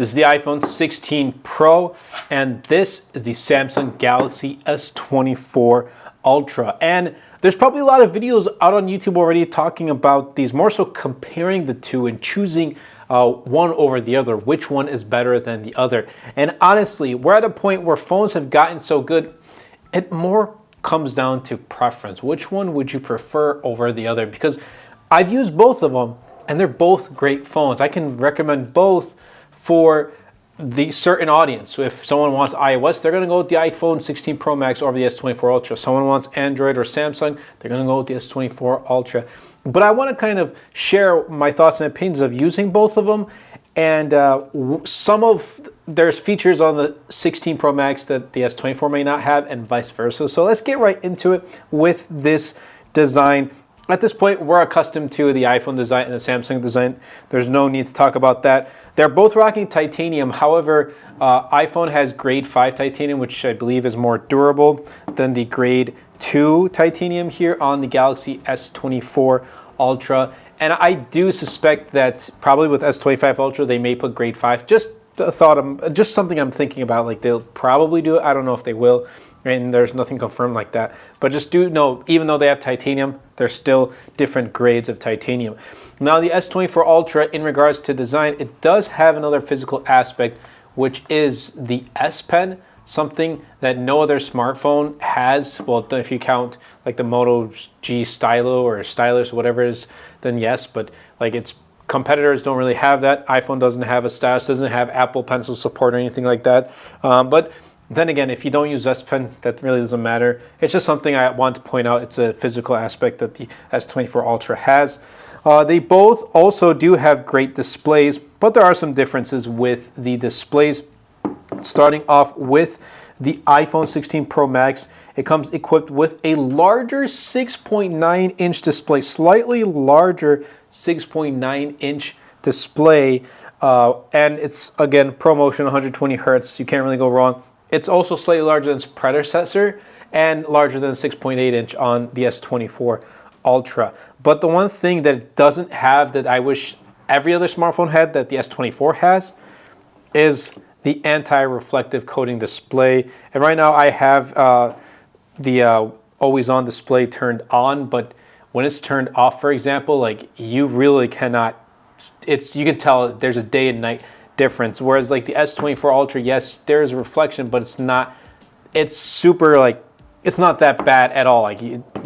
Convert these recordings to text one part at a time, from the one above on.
This is the iPhone 16 Pro, and this is the Samsung Galaxy S24 Ultra. And there's probably a lot of videos out on YouTube already talking about these, more so comparing the two and choosing one over the other, which one is better than the other. And honestly, we're at a point where phones have gotten so good, it more comes down to preference. Which one would you prefer over the other? Because I've used both of them, and they're both great phones. I can recommend both for the certain audience. So if someone wants iOS, they're going to go with the iPhone 16 Pro Max over the S24 Ultra. Someone wants Android or Samsung, they're going to go with the S24 Ultra. But I want to kind of share my thoughts and opinions of using both of them, and there's features on the 16 Pro Max that the S24 may not have, and vice versa. So let's get right into it with this design. At this point, we're accustomed to the iPhone design and the Samsung design. There's no need to talk about that. They're both rocking titanium. However, iPhone has grade 5 titanium, which I believe is more durable than the grade 2 titanium here on the Galaxy S24 Ultra. And I do suspect that probably with S25 Ultra, they may put grade 5. Just something I'm thinking about. Like, they'll probably do it. I don't know if they will. And there's nothing confirmed like that. But just do know, even though they have titanium, there's still different grades of titanium. Now, the S24 Ultra, in regards to design, it does have another physical aspect, which is the S Pen, something that no other smartphone has. Well, if you count like the Moto G Stylo or Stylus or whatever it is, then yes. But like, its competitors don't really have that. iPhone doesn't have a stylus, doesn't have Apple Pencil support or anything like that. But then again, if you don't use S Pen, that really doesn't matter. It's just something I want to point out. It's a physical aspect that the S24 Ultra has. They both also do have great displays, but there are some differences with the displays. Starting off with the iPhone 16 Pro Max, it comes equipped with a larger 6.9-inch display, slightly larger 6.9-inch display, and it's, again, ProMotion 120 Hertz. You can't really go wrong. It's also slightly larger than its predecessor and larger than 6.8-inch on the S24 Ultra. But the one thing that it doesn't have that I wish every other smartphone had that the S24 has is the anti-reflective coating display. And right now I have the always-on display turned on, but when it's turned off, for example, like, you really cannot, you can tell there's a day and night difference. Whereas like the S24 Ultra, yes, there's a reflection, but it's not that bad at all. Like,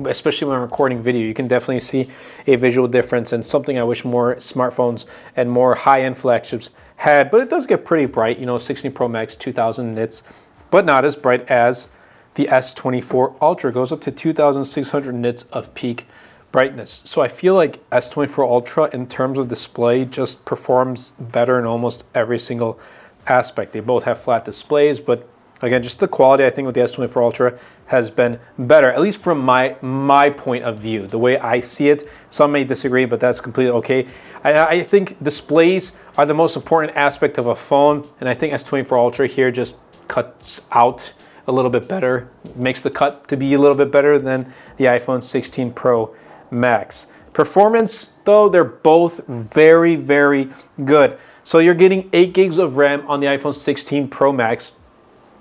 especially when recording video, you can definitely see a visual difference, and something I wish more smartphones and more high-end flagships had. But it does get pretty bright, 16 Pro Max, 2000 nits, but not as bright as the S24 Ultra. It goes up to 2600 nits of peak brightness. So I feel like S24 Ultra, in terms of display, just performs better in almost every single aspect. They both have flat displays, but again, just the quality, I think, with the S24 Ultra has been better, at least from my point of view, the way I see it. Some may disagree, but that's completely okay. I think displays are the most important aspect of a phone, and I think S24 Ultra here just cuts out a little bit better, makes the cut to be a little bit better than the iPhone 16 Pro Max. Performance, though, they're both very, very good. So you're getting 8 gigs of RAM on the iPhone 16 Pro Max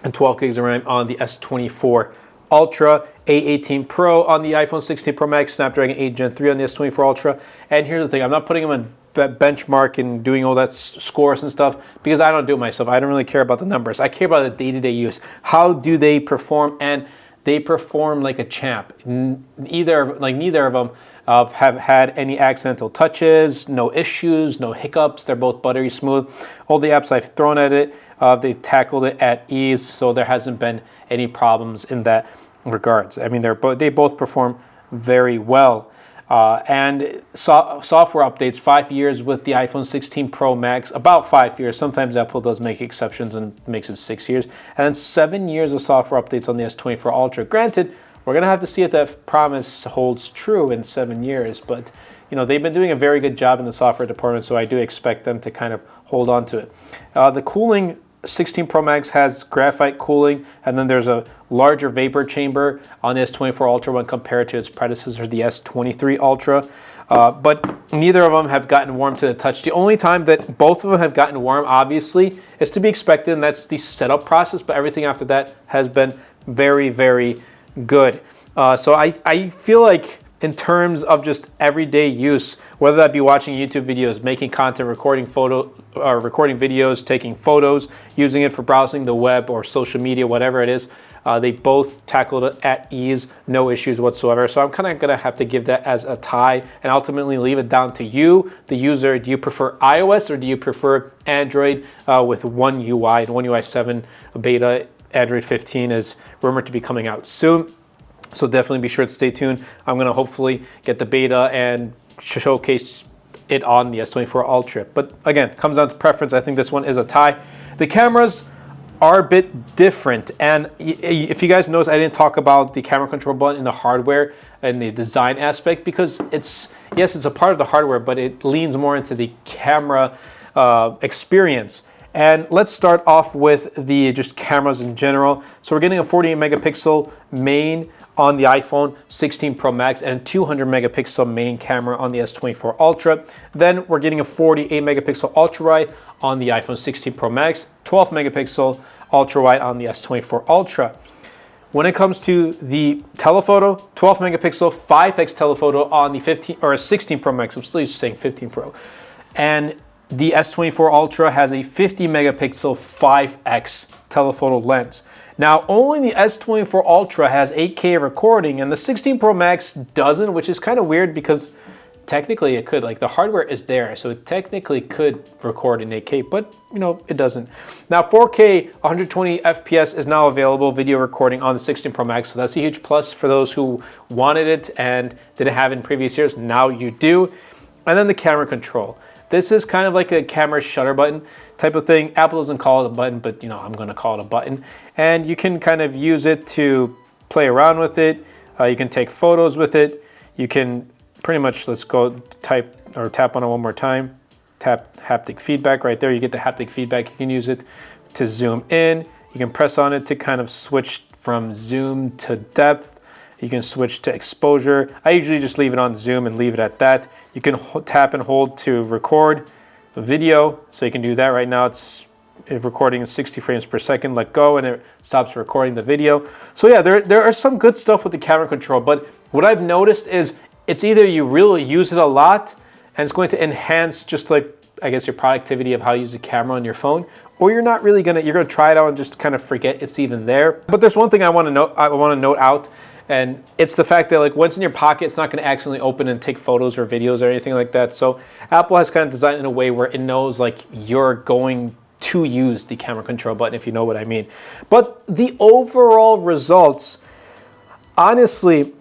and 12 gigs of RAM on the S24 Ultra, A18 Pro on the iPhone 16 Pro Max, Snapdragon 8 Gen 3 on the S24 Ultra. And here's the thing, I'm not putting them in benchmark and doing all that scores and stuff, because I don't do it myself. I don't really care about the numbers. I care about the day-to-day use. How do they perform? And they perform like a champ. Neither of them have had any accidental touches, no issues, no hiccups. They're both buttery smooth. All the apps I've thrown at it, they've tackled it at ease, so there hasn't been any problems in that regards. I mean, they both perform very well. And software updates, 5 years with the iPhone 16 Pro Max, about 5 years. Sometimes Apple does make exceptions and makes it 6 years. And then 7 years of software updates on the S24 Ultra. Granted, we're going to have to see if that promise holds true in 7 years, but they've been doing a very good job in the software department, so I do expect them to kind of hold on to it. The cooling, 16 Pro Max has graphite cooling, and then there's a larger vapor chamber on the S24 Ultra when compared to its predecessor, the S23 Ultra. but neither of them have gotten warm to the touch. The only time that both of them have gotten warm, obviously, is to be expected, and that's the setup process, but everything after that has been very, very good. So I feel like in terms of just everyday use, whether that be watching YouTube videos, making content, recording videos, taking photos, using it for browsing the web or social media, whatever it is, they both tackled it at ease, no issues whatsoever. So I'm kind of gonna have to give that as a tie and ultimately leave it down to you, the user. Do you prefer iOS or do you prefer Android with One UI and One UI 7 beta? Android 15 is rumored to be coming out soon. So definitely be sure to stay tuned. I'm gonna hopefully get the beta and showcase it on the S24 Ultra. But again, comes down to preference. I think this one is a tie. The cameras are a bit different. And if you guys notice, I didn't talk about the camera control button in the hardware and the design aspect because yes, it's a part of the hardware, but it leans more into the camera experience. And let's start off with the just cameras in general. So we're getting a 48 megapixel main on the iPhone 16 Pro Max and a 200 megapixel main camera on the S24 Ultra. Then we're getting a 48 megapixel ultra wide on the iPhone 16 Pro Max, 12 megapixel ultra wide on the S24 Ultra. When it comes to the telephoto, 12 megapixel 5x telephoto on the 15 or 16 Pro Max. I'm still used to saying 15 Pro. And the S24 Ultra has a 50 megapixel 5x telephoto lens. Now, only the S24 Ultra has 8K recording and the 16 Pro Max doesn't, which is kind of weird because technically it could, like the hardware is there, so it technically could record in 8K, but you know, it doesn't. Now, 4K 120 FPS is now available video recording on the 16 Pro Max, so that's a huge plus for those who wanted it and didn't have it in previous years. Now you do. And then the camera control. This is kind of like a camera shutter button type of thing. Apple doesn't call it a button, but you know, I'm gonna call it a button. And you can kind of use it to play around with it. You can take photos with it. You can pretty much, let's go type or tap on it one more time. Tap haptic feedback right there. You get the haptic feedback. You can use it to zoom in. You can press on it to kind of switch from zoom to depth. You can switch to exposure. I usually just leave it on zoom and leave it at that. You can tap and hold to record a video. So you can do that right now. It's recording in 60 frames per second. Let go and it stops recording the video. So yeah, there are some good stuff with the camera control, but what I've noticed is it's either you really use it a lot and it's going to enhance just like, I guess, your productivity of how you use the camera on your phone, or you're not really gonna, you're gonna try it out and just kind of forget it's even there. But there's one thing I want to note out, and it's the fact that like once in your pocket, it's not going to accidentally open and take photos or videos or anything like that. So Apple has kind of designed it in a way where it knows like you're going to use the camera control button, if you know what I mean. But the overall results, honestly,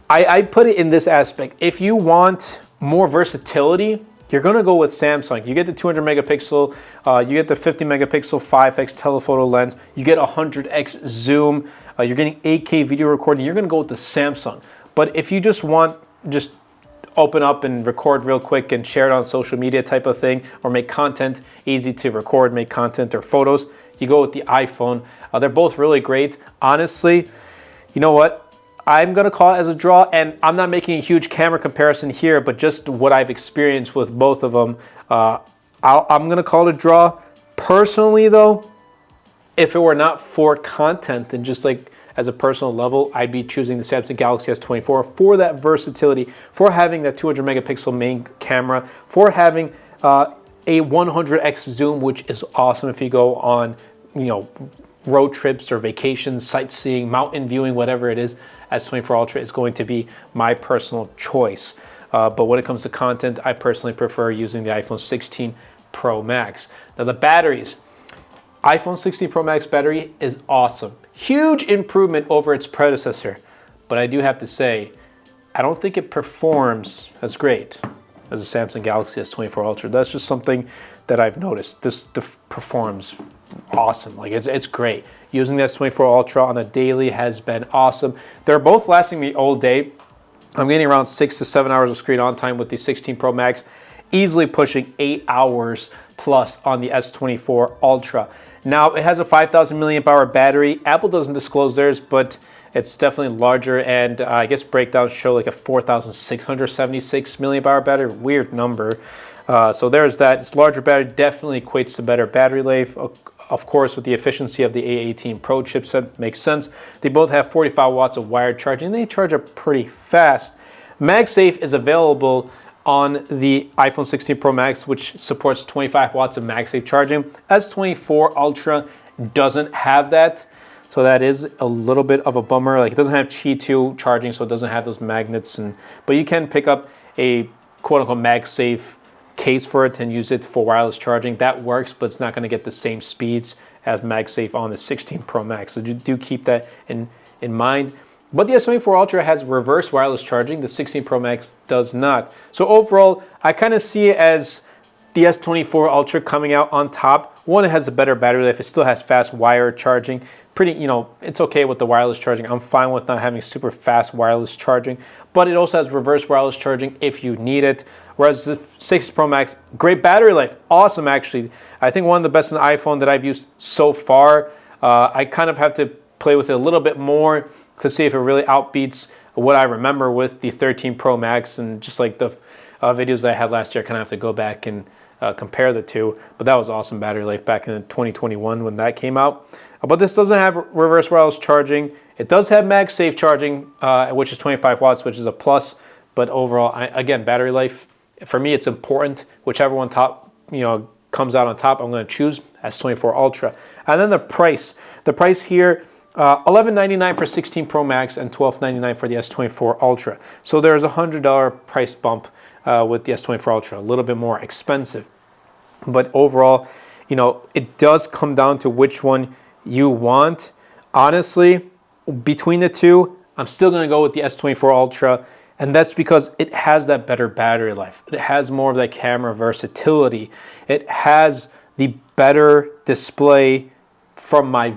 I put it in this aspect. If you want more versatility, you're gonna go with Samsung. You get the 200 megapixel, you get the 50 megapixel 5x telephoto lens, you get 100x zoom, you're getting 8K video recording, you're gonna go with the Samsung. But if you just want, just open up and record real quick and share it on social media type of thing, or make content easy to record, make content or photos, you go with the iPhone. They're both really great. Honestly, you know what? I'm gonna call it as a draw, and I'm not making a huge camera comparison here, but just what I've experienced with both of them. I'm gonna call it a draw. Personally though, if it were not for content and just like as a personal level, I'd be choosing the Samsung Galaxy S24 for that versatility, for having that 200 megapixel main camera, for having a 100x zoom, which is awesome if you go on, you know, road trips or vacations, sightseeing, mountain viewing, whatever it is. S24 Ultra is going to be my personal choice. But when it comes to content, I personally prefer using the iPhone 16 Pro Max. Now the batteries, iPhone 16 Pro Max battery is awesome. Huge improvement over its predecessor. But I do have to say, I don't think it performs as great as the Samsung Galaxy S24 Ultra. That's just something that I've noticed. This performs awesome. Like it's great. Using the S24 Ultra on a daily has been awesome. They're both lasting me all day. I'm getting around 6 to 7 hours of screen on time with the 16 Pro Max, easily pushing 8 hours Plus on the S24 Ultra. Now, it has a 5,000 milliamp hour battery. Apple doesn't disclose theirs, but it's definitely larger, and I guess breakdowns show like a 4,676 milliamp hour battery. Weird number. So there's that. It's larger battery, definitely equates to better battery life. Of course, with the efficiency of the A18 Pro chipset, makes sense. They both have 45 watts of wired charging. They charge up pretty fast. MagSafe is available on the iPhone 16 Pro Max, which supports 25 watts of MagSafe charging. S24 Ultra doesn't have that, so that is a little bit of a bummer. Like, it doesn't have Qi 2 charging, so it doesn't have those magnets. But you can pick up a quote-unquote MagSafe case for it and use it for wireless charging. That works, but it's not going to get the same speeds as MagSafe on the 16 Pro Max. So do keep that in mind. But the S24 Ultra has reverse wireless charging. The 16 Pro Max does not. So overall, I kind of see it as the S24 Ultra coming out on top. One, it has a better battery life. It still has fast wire charging. It's okay with the wireless charging. I'm fine with not having super fast wireless charging. But it also has reverse wireless charging if you need it. Whereas the 16 Pro Max, great battery life. Awesome, actually. I think one of the best in the iPhone that I've used so far. I kind of have to play with it a little bit more to see if it really outbeats what I remember with the 13 Pro Max, and just like the videos that I had last year, I kind of have to go back and compare the two. But that was awesome battery life back in 2021 when that came out. But this doesn't have reverse wireless charging. It does have MagSafe charging, which is 25 watts, which is a plus. But overall, again, battery life, for me, it's important. Whichever one comes out on top, I'm going to choose S24 Ultra. And then the price. The price here, $11.99 for 16 Pro Max and $12.99 for the S24 Ultra. So there's a $100 price bump with the S24 Ultra, a little bit more expensive. But overall, it does come down to which one you want. Honestly, between the two, I'm still going to go with the S24 Ultra, and that's because it has that better battery life. It has more of that camera versatility. It has the better display from my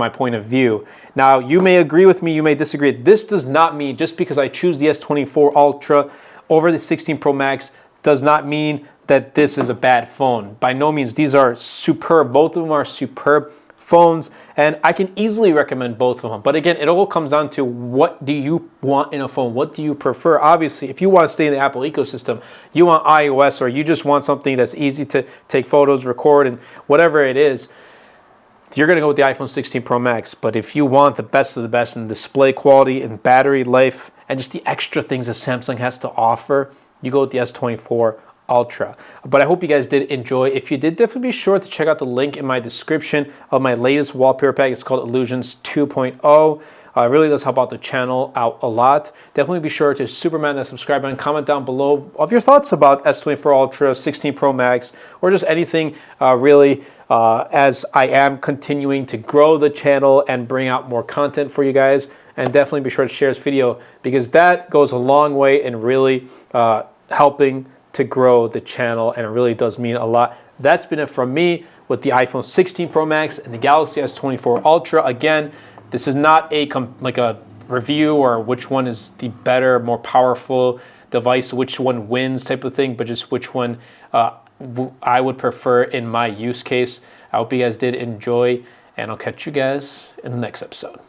point of view. Now, you may agree with me, you may disagree. This does not mean, just because I choose the S24 Ultra over the 16 Pro Max, does not mean that this is a bad phone. By no means. These are superb. Both of them are superb phones, and I can easily recommend both of them. But again, it all comes down to, what do you want in a phone? What do you prefer? Obviously, if you want to stay in the Apple ecosystem, you want iOS, or you just want something that's easy to take photos, record, and whatever it is, you're going to go with the iPhone 16 Pro Max. But if you want the best of the best in display quality and battery life and just the extra things that Samsung has to offer, you go with the S24 Ultra. But I hope you guys did enjoy. If you did, definitely be sure to check out the link in my description of my latest wallpaper pack. It's called Illusions 2.0. It really does help out the channel out a lot. Definitely be sure to Superman that subscribe button, comment down below of your thoughts about S24 Ultra, 16 Pro Max, or just anything really, as I am continuing to grow the channel and bring out more content for you guys. And definitely be sure to share this video, because that goes a long way in really helping to grow the channel, and it really does mean a lot. That's been it from me with the iPhone 16 Pro Max and the Galaxy S24 Ultra. Again, this is not a review or which one is the better, more powerful device, which one wins type of thing, but just which one I would prefer in my use case. I hope you guys did enjoy, and I'll catch you guys in the next episode.